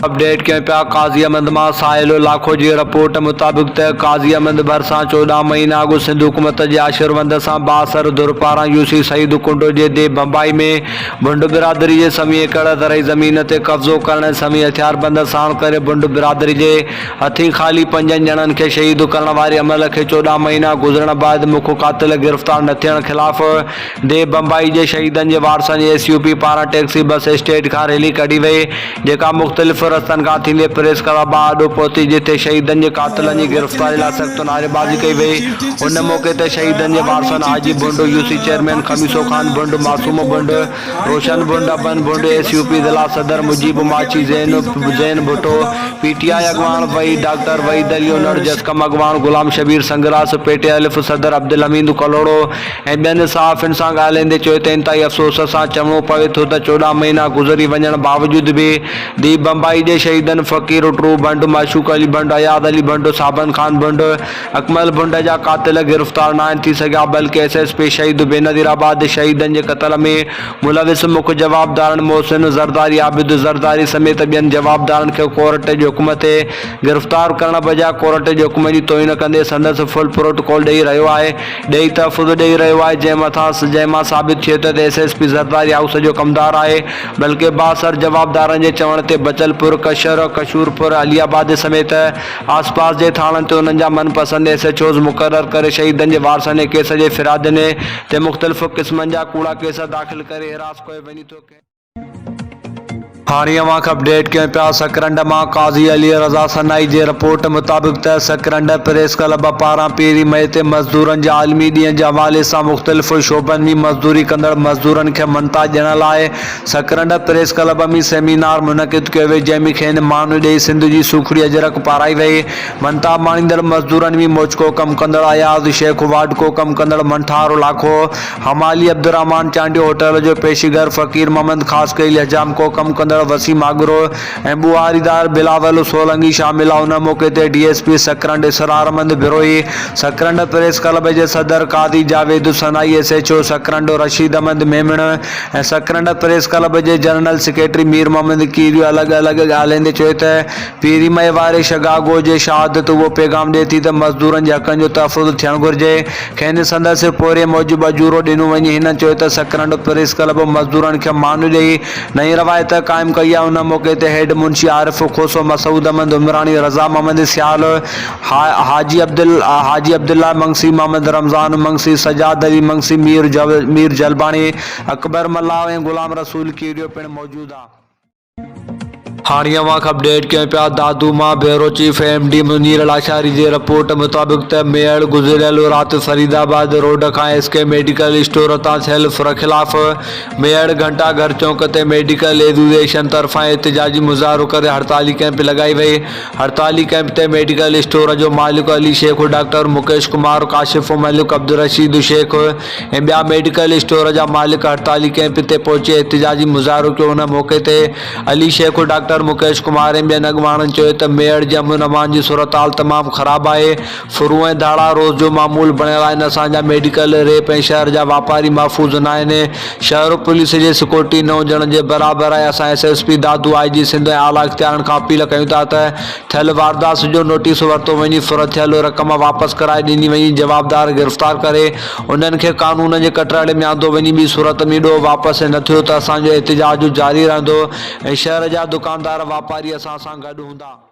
Update कयूं पिया। काज़ी अहमद मां साहिल लाखो जी रिपोर्ट मुताबिक़ त काज़ी अहमद भरिसां 14 महीना अॻु सिंध हुकूमत जे आशीर्वाद सां बासर धुर पारां यूसी सईद कुंडो जे दे बम्बई में बुंड बिरादरी जे समी एकड़ दरई ज़मीन ते कब्ज़ो करण समी हथियारबंद साण करे बुंड बिरादरी जे हथीं ख़ाली 5 ॼणनि खे शहीद करण वारे अमल खे 14 महीना गुज़रण बाद मुख्य कातिल गिरफ़्तार न थियण ख़िलाफ़ दे बम्बई जे शहीदनि जे वारसनि SUP पारां टैक्सी बस स्टेट खां रैली कढी वई, जेका मुख़्तलिफ़ रस्तनि खां थींदे प्रेस क्लब आॾो पहुती, जिथे शहीदनि जे कातिलनि जी गिरफ़्तारी लाइ सख़्त नारेबाज़ी कई वई। उन मौक़े ते शहीदनि जे वारसनि हाजी बुंड, UC चेयरमैन खमीसो खान बुंड, मासूम बुंड, रोशन बुंड, अबन बुंड, SUP ज़िला सदर मुजीब माची, ज़ैन भुट्टो, PTI अॻवान वहीद डॉक्टर वहीद अली उनड़, जसकम अॻवान गुलाम शबीर संगरास, पेटे अलिफ सदर अब्दुल हमीद कलोड़ो ऐं ॿियनि सहाफ़ियुनि सां ॻाल्हाईंदे चयो त इंतहाई अफ़सोस सां चवणो पवे थो त 14 महीना गुज़री वञण बावजूद बि दी बम्बई जे शहीदनि फ़कीर ट्रू बंड, माशूक अली बंड, अयाद अली बंड, साबन खान बंड, अकमल बुंड जा कातिल गिरफ़्तार न थी सघिया, बल्कि SSP शहीद बेनज़ीराबाद शहीदनि जे क़त्ल में मुलविस मुख्य जवाबदारनि मोहसिन ज़रदारी, आबिद ज़रदारी समेत ॿियनि जवाबदारनि खे कोर्ट जे हुकुम ते गिरफ़्तार करण बजाए कोर्ट जे हुकुम जी तोहीन कंदे संदसि फुल प्रोटोकॉल ॾेई रहियो आहे, ॾेई तहफ़ुज़ ॾेई रहियो आहे, जंहिंमां साबित थिए थो त SSP ज़रदारी हाउस जो कमदार आहे, बल्कि बासर जवाबदारनि जे चवण ते बचलपुर, कशर, कशूरपुर, अलियाबाद समेत आसपास जे थाणनि ते उन्हनि जा मनपसंद SHOs मुक़रर करे शहीदनि जे वारसनि केस जे फ़िरादने ते मुख़्तलिफ़ क़िस्मनि जा कूड़ा केस दाख़िल करे हिरास कयो वञे थो। हाणे अवां खे अपडेट कयूं पिया। सकरंड मां काज़ी अली रज़ा सनाई जे रिपोर्ट मुताबिक़ त सकरंड प्रेस क्लब पारां 1 मई ते मज़दूरनि जे आलमी ॾींहं जे हवाले सां मुख़्तलिफ़ शोबनि में मज़दूरी कंदड़ मज़दूरनि खे मनता ॾियण लाइ सकरंड प्रेस क्लब में सेमिनार मुनक़िद कयो वियो, जंहिंमें खेनि माण्हू ॾेई सिंध जी सूखड़ी अजरक पाराई वई। मनता माणींदड़ मज़दूरनि में मोचको कमु कंदड़ अयाज़ शेख, वाडको कमु कंदड़ मंठार लाखो, हमाली अब्दुर्रहमान चांडियो, होटल जो पेशीगर फ़कीर मोहम्मद ख़ास कईल हजाम को कमु कंदड़ वसीम आगरो ऐं बुआरीदार बिलावल सोलंगी शामिल आहे। उन मौक़े ते DSP Sakrand Israrmand Birohi, Sakrand press club जे सदर कादी जावेद सनाई, SHO सकरंड रशीद अहमद मेमण ऐं सकरंड प्रेस क्लब जे जनरल सेक्रेटरी मीर मोहम्मद कीरियो अलॻि अलॻि ॻाल्हाईंदे चयो त 1 मई वारे शिकागो जे शहादत उहो पैगाम ॾिए थी त मज़दूरनि जे हक़नि जो तहफ़ुज़ थियणु घुरिजे। खेनि संदसि पोरे मूजिबि अजूरो ॾिनो वञे। हिन चयो त सकरंड प्रेस क्लब मज़दूरनि खे माण्हू ॾेई नई रवायत क़ाइमु कई आहे। उन मौक़े ते हेड मुंशी आरिफ खोसो, मसूद अहमद उमरानी, रज़ा मोहम्मद सियाल, हाजी अब्दुल्ला मंगसी, मोहम्मद रमज़ान मंगसी, सजाद अली मंगसी, मीर जलबाणी, अकबर मल्ला ऐं गुलाम रसूल कीरियो पिणु मौजूदु आहे। हाणे अवां खे अपडेट कयूं पिया। दादू मां bureau chief MD Munir Lashari जे रिपोर्ट मुताबिक़ त मेड़ गुज़िरियल राति फरीदाबाद रोड खां SK मेडिकल स्टोर तां थियल फुर ख़िलाफ़ मेड़ घंटा घर चौक ते मेडिकल एसोसिएशन तरफ़ां एहतिजाजी मुज़ाहिरो करे हड़ताली कैंप लॻाई वई। हड़ताली कैंप ते मेडिकल स्टोर जो मालिक अली शेख, डॉक्टर मुकेश कुमार, काशिफ मलिक, अब्दुल रशीद शेख ऐं ॿिया मेडिकल स्टोर जा मालिक हड़ताली कैंप ते पहुची एहतिजाजी मुज़ाहिरो कयो। उन मौक़े ते अली शेख, डॉक्टर मुकेश कुमार ऐं ॿियनि अॻवाननि चयो त मेड़ जे अमन अमान जी सूरत हाल तमामु ख़राबु आहे। फुरू ऐं धाड़ा रोज़ जो मामूल बणियल आहिनि। असांजा मेडिकल रेप ऐं शहर जा वापारी महफ़ूज़ न आहिनि। शहर पुलिस जे सिक्योरिटी न हुजण जे बराबरि आहे। असां SSP दादू, IG सिंध ऐं आला इख़्तियारनि खां अपील कयूं था त थियल वारदात जो नोटिस वरितो वञी, फुर थियल रक़म वापसि कराए ॾिनी वञी, जवाबदार गिरफ़्तार करे उन्हनि खे कानून जे कटराणे में आंदो वञी। ॿी सूरत में ॾोह वापसि न थियो त असांजो एहतिजाज जारी रहंदो ऐं शहर जा दुकानदार वापारी असां सां गॾु हूंदा।